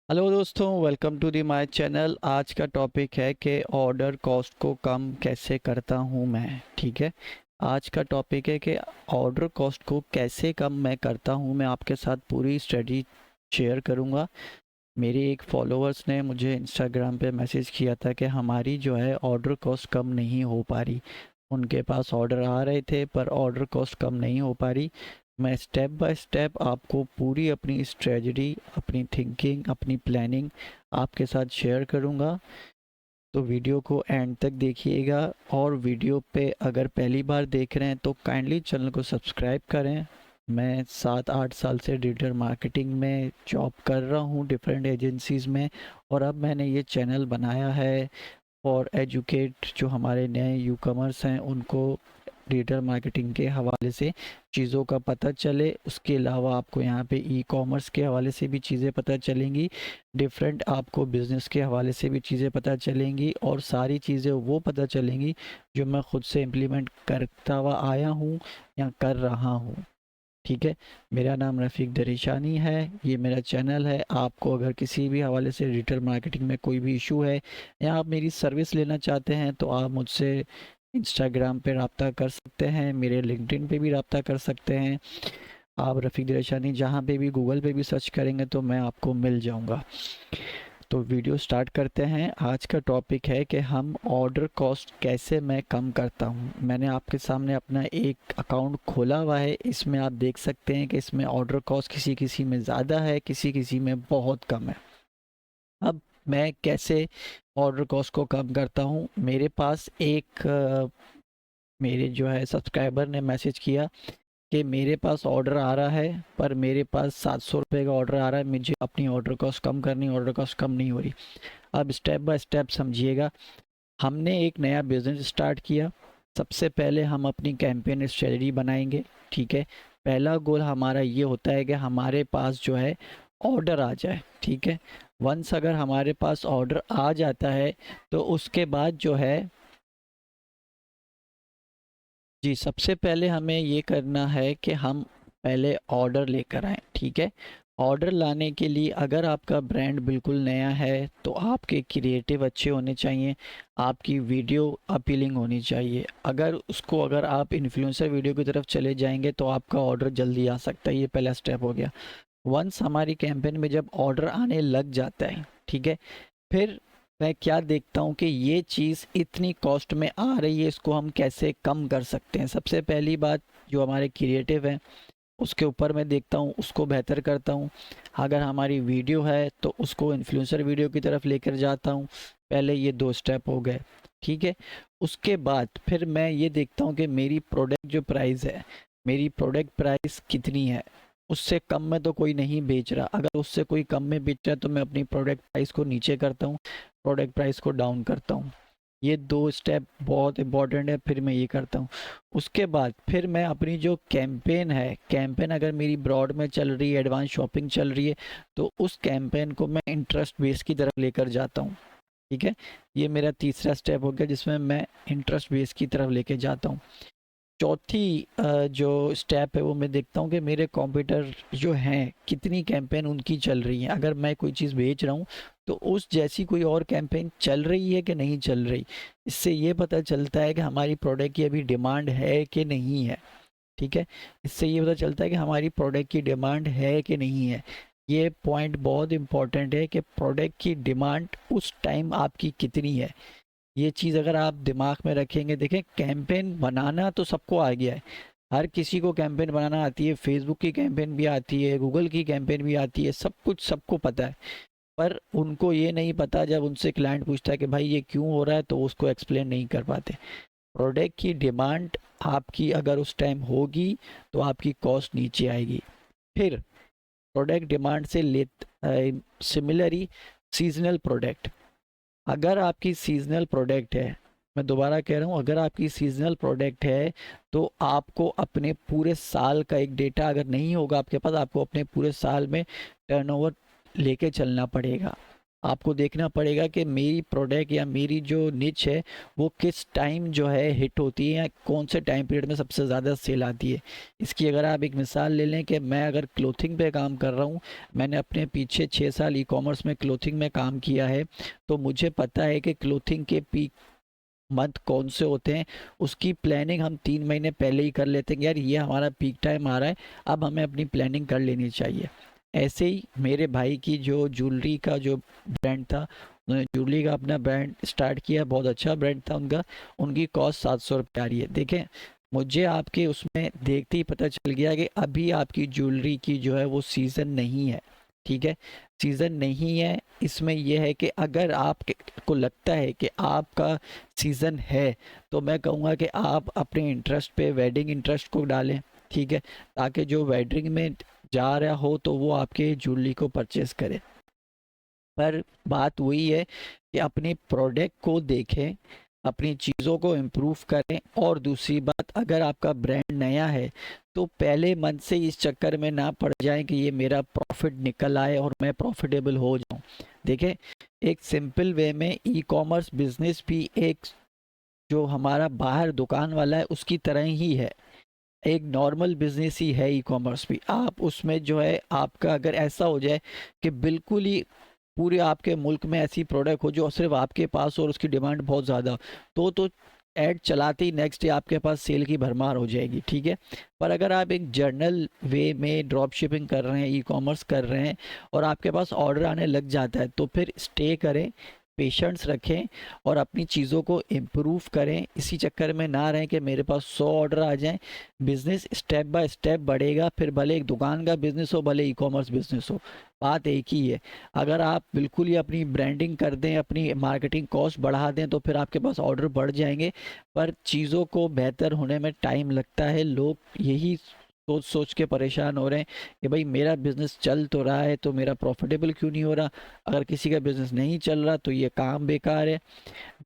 Hello दोस्तों, welcome to the my channel. आज का टॉपिक है कि ऑर्डर कॉस्ट को कम कैसे करता हूं मैं। ठीक है, आज का टॉपिक है कि ऑर्डर कॉस्ट को कैसे कम मैं करता हूं। मैं आपके साथ पूरी स्टडी शेयर करूंगा। मेरे एक फॉलोअर्स ने मुझे इंस्टाग्राम पे मैसेज किया था कि हमारी जो है ऑर्डर कॉस्ट कम नहीं हो पा रही। उनके पास ऑर्डर आ रहे थे पर ऑर्डर कॉस्ट कम नहीं हो पा रही। मैं स्टेप बाय स्टेप आपको पूरी अपनी स्ट्रेटजी, अपनी थिंकिंग, अपनी प्लानिंग आपके साथ शेयर करूंगा। तो वीडियो को एंड तक देखिएगा। और वीडियो पे अगर पहली बार देख रहे हैं तो काइंडली चैनल को सब्सक्राइब करें। मैं 7-8 साल से डिजिटल मार्केटिंग में जॉब कर रहा हूँ डिफरेंट एजेंसीज़ में। और अब मैंने ये चैनल बनाया है और एजुकेट जो हमारे नए न्यू कमर्स हैं उनको डिजिटल मार्केटिंग के हवाले से चीज़ों का पता चले। उसके अलावा आपको यहाँ पे ई कॉमर्स के हवाले से भी चीज़ें पता चलेंगी, डिफरेंट आपको बिज़नेस के हवाले से भी चीज़ें पता चलेंगी और सारी चीज़ें वो पता चलेंगी जो मैं खुद से इम्प्लीमेंट करता हुआ आया हूँ या कर रहा हूँ। ठीक है, मेरा नाम रफ़ीक दरिशानी है, ये मेरा चैनल है। आपको अगर किसी भी हवाले से डिजिटल मार्केटिंग में कोई भी इशू है या आप मेरी सर्विस लेना चाहते हैं तो आप मुझसे इंस्टाग्राम पे रब्ता कर सकते हैं, मेरे लिंक्डइन पे भी रब्ता कर सकते हैं। आप रफ़ीक दरिशानी जहाँ पे भी गूगल पे भी सर्च करेंगे तो मैं आपको मिल जाऊँगा। तो वीडियो स्टार्ट करते हैं। आज का टॉपिक है कि हम ऑर्डर कॉस्ट कैसे मैं कम करता हूँ। मैंने आपके सामने अपना एक अकाउंट खोला हुआ है, इसमें आप देख सकते हैं कि इसमें ऑर्डर कॉस्ट किसी किसी में ज़्यादा है, किसी किसी में बहुत कम है। अब मैं कैसे ऑर्डर कॉस्ट को कम करता हूँ। मेरे पास एक मेरे जो है सब्सक्राइबर ने मैसेज किया कि मेरे पास ऑर्डर आ रहा है पर मेरे पास 700 रुपये का ऑर्डर आ रहा है, मुझे अपनी ऑर्डर कॉस्ट कम करनी, ऑर्डर कॉस्ट कम नहीं हो रही। अब स्टेप बाय स्टेप समझिएगा। हमने एक नया बिजनेस स्टार्ट किया। सबसे पहले हम अपनी कैंपेन स्ट्रेटजी बनाएंगे। ठीक है, पहला गोल हमारा ये होता है कि हमारे पास जो है ऑर्डर आ जाए। ठीक है, वंस अगर हमारे पास ऑर्डर आ जाता है तो उसके बाद जो है जी, सबसे पहले हमें ये करना है कि हम पहले ऑर्डर लेकर आएँ। ठीक है, ऑर्डर लाने के लिए अगर आपका ब्रांड बिल्कुल नया है तो आपके क्रिएटिव अच्छे होने चाहिए, आपकी वीडियो अपीलिंग होनी चाहिए। अगर आप इन्फ्लुएंसर वीडियो की तरफ चले जाएंगे तो आपका ऑर्डर जल्दी आ सकता है। ये पहला स्टेप हो गया। वंस हमारी कैंपेन में जब ऑर्डर आने लग जाता है, ठीक है, फिर मैं क्या देखता हूँ कि ये चीज़ इतनी कॉस्ट में आ रही है, इसको हम कैसे कम कर सकते हैं। सबसे पहली बात, जो हमारे क्रिएटिव हैं उसके ऊपर मैं देखता हूँ, उसको बेहतर करता हूँ। अगर हमारी वीडियो है तो उसको इन्फ्लुएंसर वीडियो की तरफ लेकर जाता हूँ। पहले ये 2 स्टेप हो गए। ठीक है, उसके बाद फिर मैं ये देखता हूँ कि मेरी प्रोडक्ट जो प्राइस है, मेरी प्रोडक्ट प्राइस कितनी है। उससे कम में तो कोई नहीं बेच रहा। अगर उससे कोई कम में बेच रहा है तो मैं अपनी प्रोडक्ट प्राइस को नीचे करता हूँ, प्रोडक्ट प्राइस को डाउन करता हूँ। ये 2 स्टेप बहुत इंपॉर्टेंट है, फिर मैं ये करता हूँ। उसके बाद फिर मैं अपनी जो कैंपेन है, कैंपेन अगर मेरी ब्रॉड में चल रही है, एडवांस शॉपिंग चल रही है, तो उस कैंपेन को मैं इंटरेस्ट बेस की तरफ लेकर जाता हूँ। ठीक है, ये मेरा तीसरा स्टेप हो गया जिसमें मैं इंटरेस्ट बेस की तरफ लेके जाता हूँ। चौथी जो स्टेप है वो मैं देखता हूँ कि मेरे कॉम्पिटिटर जो हैं कितनी कैंपेन उनकी चल रही है। अगर मैं कोई चीज़ बेच रहा हूँ तो उस जैसी कोई और कैंपेन चल रही है कि नहीं चल रही। इससे ये पता चलता है कि हमारी प्रोडक्ट की अभी डिमांड है कि नहीं है। ठीक है, इससे ये पता चलता है कि हमारी प्रोडक्ट की डिमांड है कि नहीं है। ये पॉइंट बहुत इंपॉर्टेंट है कि प्रोडक्ट की डिमांड उस टाइम आपकी कितनी है। ये चीज़ अगर आप दिमाग में रखेंगे, देखें कैंपेन बनाना तो सबको आ गया है, हर किसी को कैंपेन बनाना आती है। फेसबुक की कैंपेन भी आती है, गूगल की कैंपेन भी आती है, सब कुछ सबको पता है। पर उनको ये नहीं पता, जब उनसे क्लाइंट पूछता है कि भाई ये क्यों हो रहा है तो उसको एक्सप्लेन नहीं कर पाते। प्रोडक्ट की डिमांड आपकी अगर उस टाइम होगी तो आपकी कॉस्ट नीचे आएगी। फिर प्रोडक्ट डिमांड से ले सिमिलरली सीजनल प्रोडक्ट, अगर आपकी सीजनल प्रोडक्ट है, मैं दोबारा कह रहा हूँ, अगर आपकी सीजनल प्रोडक्ट है तो आपको अपने पूरे साल का एक डेटा अगर नहीं होगा आपके पास, आपको अपने पूरे साल में टर्नओवर लेके चलना पड़ेगा। आपको देखना पड़ेगा कि मेरी प्रोडक्ट या मेरी जो निच है वो किस टाइम जो है हिट होती है, या कौन से टाइम पीरियड में सबसे ज़्यादा सेल आती है। इसकी अगर आप एक मिसाल ले लें कि मैं अगर क्लोथिंग पे काम कर रहा हूँ, मैंने अपने पीछे 6 साल ई कॉमर्स में क्लोथिंग में काम किया है, तो मुझे पता है कि क्लोथिंग के पीक मंथ कौन से होते हैं। उसकी प्लानिंग हम 3 महीने पहले ही कर लेते हैं, यार ये हमारा पीक टाइम आ रहा है, अब हमें अपनी प्लानिंग कर लेनी चाहिए। ऐसे ही मेरे भाई की जो ज्वेलरी का जो ब्रांड था, उन्होंने ज्वेलरी का अपना ब्रांड स्टार्ट किया, बहुत अच्छा ब्रांड था उनका। उनकी कॉस्ट 700 रुपये आ रही है। देखें, मुझे आपके उसमें देखते ही पता चल गया कि अभी आपकी ज्वेलरी की जो है वो सीज़न नहीं है, ठीक है, सीज़न नहीं है। इसमें यह है कि अगर आपको लगता है कि आपका सीज़न है, तो मैं कहूँगा कि आप अपने इंटरेस्ट पे वेडिंग इंटरेस्ट को डालें, ठीक है, ताकि जो वेडिंग में जा रहा हो तो वो आपके ज्वेलरी को परचेस करे। पर बात वही है कि अपने प्रोडक्ट को देखें, अपनी चीज़ों को इम्प्रूव करें। और दूसरी बात, अगर आपका ब्रांड नया है तो पहले मन से इस चक्कर में ना पड़ जाएं कि ये मेरा प्रॉफिट निकल आए और मैं प्रॉफिटेबल हो जाऊं। देखें, एक सिंपल वे में ई कॉमर्स बिजनेस भी एक जो हमारा बाहर दुकान वाला है उसकी तरह ही है, एक नॉर्मल बिजनेस ही है ई कॉमर्स भी। आप उसमें जो है, आपका अगर ऐसा हो जाए कि बिल्कुल ही पूरे आपके मुल्क में ऐसी प्रोडक्ट हो जो सिर्फ आपके पास हो और उसकी डिमांड बहुत ज़्यादा, तो ऐड चलाते ही नेक्स्ट डे आपके पास सेल की भरमार हो जाएगी, ठीक है। पर अगर आप एक जर्नल वे में ड्रॉप शिपिंग कर रहे हैं, ई कॉमर्स कर रहे हैं, और आपके पास ऑर्डर आने लग जाता है, तो फिर स्टे करें, पेशेंस रखें और अपनी चीज़ों को इम्प्रूव करें। इसी चक्कर में ना रहें कि मेरे पास 100 ऑर्डर आ जाएं। बिजनेस स्टेप बाय स्टेप बढ़ेगा, फिर भले एक दुकान का बिजनेस हो, भले ई कॉमर्स बिजनेस हो, बात एक ही है। अगर आप बिल्कुल ही अपनी ब्रांडिंग कर दें, अपनी मार्केटिंग कॉस्ट बढ़ा दें, तो फिर आपके पास ऑर्डर बढ़ जाएंगे, पर चीज़ों को बेहतर होने में टाइम लगता है। लोग यही सोच सोच के परेशान हो रहे हैं कि भाई मेरा बिजनेस चल तो रहा है तो मेरा प्रॉफिटेबल क्यों नहीं हो रहा। अगर किसी का बिजनेस नहीं चल रहा तो ये काम बेकार है।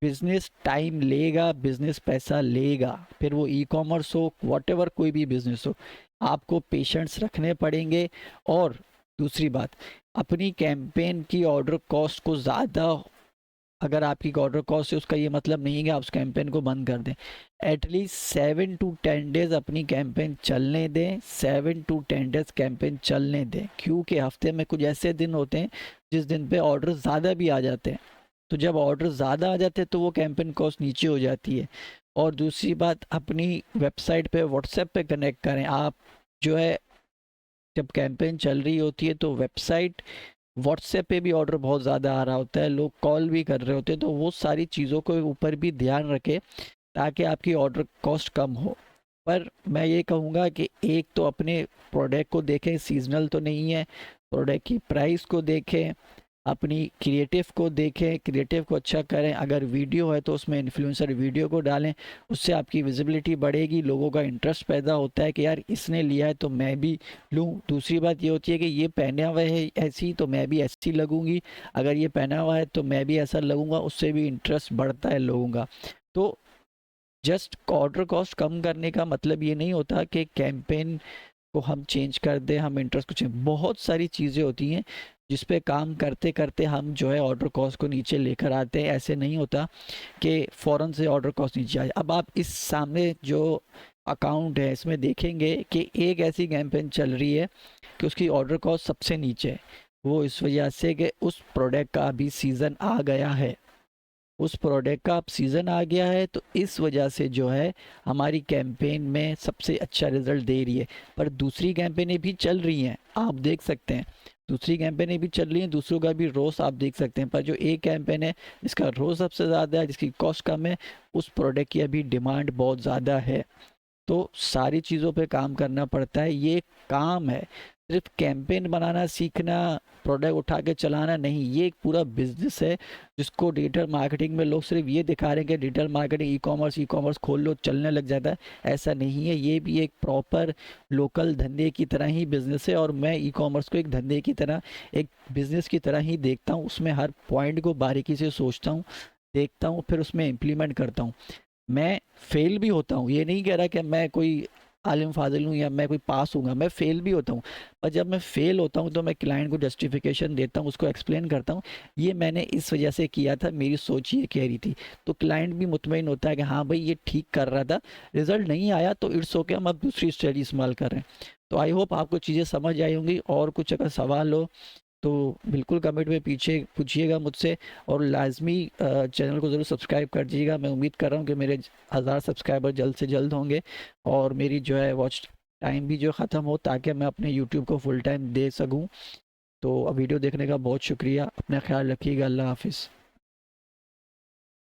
बिजनेस टाइम लेगा, बिजनेस पैसा लेगा, फिर वो ई कॉमर्स हो, वॉट कोई भी बिजनेस हो, आपको पेशेंस रखने पड़ेंगे। और दूसरी बात, अपनी कैंपेन की ऑर्डर कॉस्ट को ज़्यादा, अगर आपकी ऑर्डर कॉस्ट है, उसका ये मतलब नहीं है कि आप उस कैंपेन को बंद कर दें। एटलीस्ट 7 to 10 डेज अपनी कैंपेन चलने दें, 7 to 10 डेज कैंपेन चलने दें, क्योंकि हफ्ते में कुछ ऐसे दिन होते हैं जिस दिन पे ऑर्डर ज़्यादा भी आ जाते हैं। तो जब ऑर्डर ज़्यादा आ जाते हैं तो वो कैंपेन कॉस्ट नीचे हो जाती है। और दूसरी बात, अपनी वेबसाइट पे व्हाट्सएप पे कनेक्ट करें। आप जो है, जब कैंपेन चल रही होती है तो वेबसाइट व्हाट्सएप पे भी ऑर्डर बहुत ज़्यादा आ रहा होता है, लोग कॉल भी कर रहे होते हैं, तो वो सारी चीज़ों को ऊपर भी ध्यान रखें ताकि आपकी ऑर्डर कॉस्ट कम हो। पर मैं ये कहूँगा कि एक तो अपने प्रोडक्ट को देखें, सीजनल तो नहीं है, प्रोडक्ट की प्राइस को देखें, अपनी क्रिएटिव को देखें, क्रिएटिव को अच्छा करें। अगर वीडियो है तो उसमें इन्फ्लुएंसर वीडियो को डालें, उससे आपकी विजिबिलिटी बढ़ेगी, लोगों का इंटरेस्ट पैदा होता है कि यार इसने लिया है तो मैं भी लूँ। दूसरी बात ये होती है कि ये पहना हुआ है ऐसी तो मैं भी ऐसी लगूंगी, अगर ये पहना हुआ है तो मैं भी ऐसा लगूंगा, उससे भी इंटरेस्ट बढ़ता है लोगों का। तो जस्ट ऑर्डर कॉस्ट कम करने का मतलब ये नहीं होता कि कैंपेन को हम चेंज कर दें, हम इंटरेस्ट को चेंज, बहुत सारी चीज़ें होती हैं जिस पे काम करते करते हम जो है ऑर्डर कॉस्ट को नीचे लेकर आते हैं। ऐसे नहीं होता कि फ़ौरन से ऑर्डर कॉस्ट नीचे आए। अब आप इस सामने जो अकाउंट है इसमें देखेंगे कि एक ऐसी कैंपेन चल रही है कि उसकी ऑर्डर कॉस्ट सबसे नीचे है। वो इस वजह से कि उस प्रोडक्ट का अभी सीज़न आ गया है, उस प्रोडक्ट का अब सीज़न आ गया है, तो इस वजह से जो है हमारी कैंपेन में सबसे अच्छा रिजल्ट दे रही है। पर दूसरी कैंपेनें भी चल रही हैं, आप देख सकते हैं, दूसरी कैंपेनें भी चल रही हैं, दूसरों का भी रोस आप देख सकते हैं। पर जो एक कैंपेन है जिसका रोस सबसे ज़्यादा है, जिसकी कॉस्ट कम है, उस प्रोडक्ट की अभी डिमांड बहुत ज़्यादा है। तो सारी चीज़ों पे काम करना पड़ता है, ये काम है। सिर्फ कैंपेन बनाना सीखना, प्रोडक्ट उठा के चलाना नहीं, ये एक पूरा बिजनेस है जिसको डिजिटल मार्केटिंग में लोग सिर्फ ये दिखा रहे हैं कि डिजिटल मार्केटिंग, ई कॉमर्स खोल लो चलने लग जाता है। ऐसा नहीं है, ये भी एक प्रॉपर लोकल धंधे की तरह ही बिजनेस है। और मैं ई कॉमर्स को एक धंधे की तरह, एक बिजनेस की तरह ही देखता हूँ। उसमें हर पॉइंट को बारीकी से सोचता हूँ, देखता हूँ, फिर उसमें इम्प्लीमेंट करता हूँ। मैं फेल भी होता हूँ, ये नहीं कह रहा कि मैं कोई आलिम फाजिल हूँ या मैं कोई पास हूँ, मैं फेल भी होता हूँ, पर जब मैं फेल होता हूँ तो मैं क्लाइंट को जस्टिफिकेशन देता हूँ, उसको एक्सप्लेन करता हूँ ये मैंने इस वजह से किया था, मेरी सोच ये कह रही थी। तो क्लाइंट भी मुतमईन होता है कि हाँ भाई ये ठीक कर रहा था, रिजल्ट नहीं आया तो इट्स ओके, हम अब दूसरी स्ट्रेटजी इस्तेमाल कर रहे हैं। तो आई होप आपको चीज़ें समझ आई होंगी। और कुछ अगर सवाल हो तो बिल्कुल कमेंट में पीछे पूछिएगा मुझसे, और लाजमी चैनल को ज़रूर सब्सक्राइब कर दीजिएगा। मैं उम्मीद कर रहा हूँ कि मेरे 1000 सब्सक्राइबर जल्द से जल्द होंगे और मेरी जो है वॉच टाइम भी जो ख़त्म हो, ताकि मैं अपने यूट्यूब को फुल टाइम दे सकूँ। तो अब वीडियो देखने का बहुत शुक्रिया, अपना ख्याल रखिएगा, अल्लाह हाफिज़।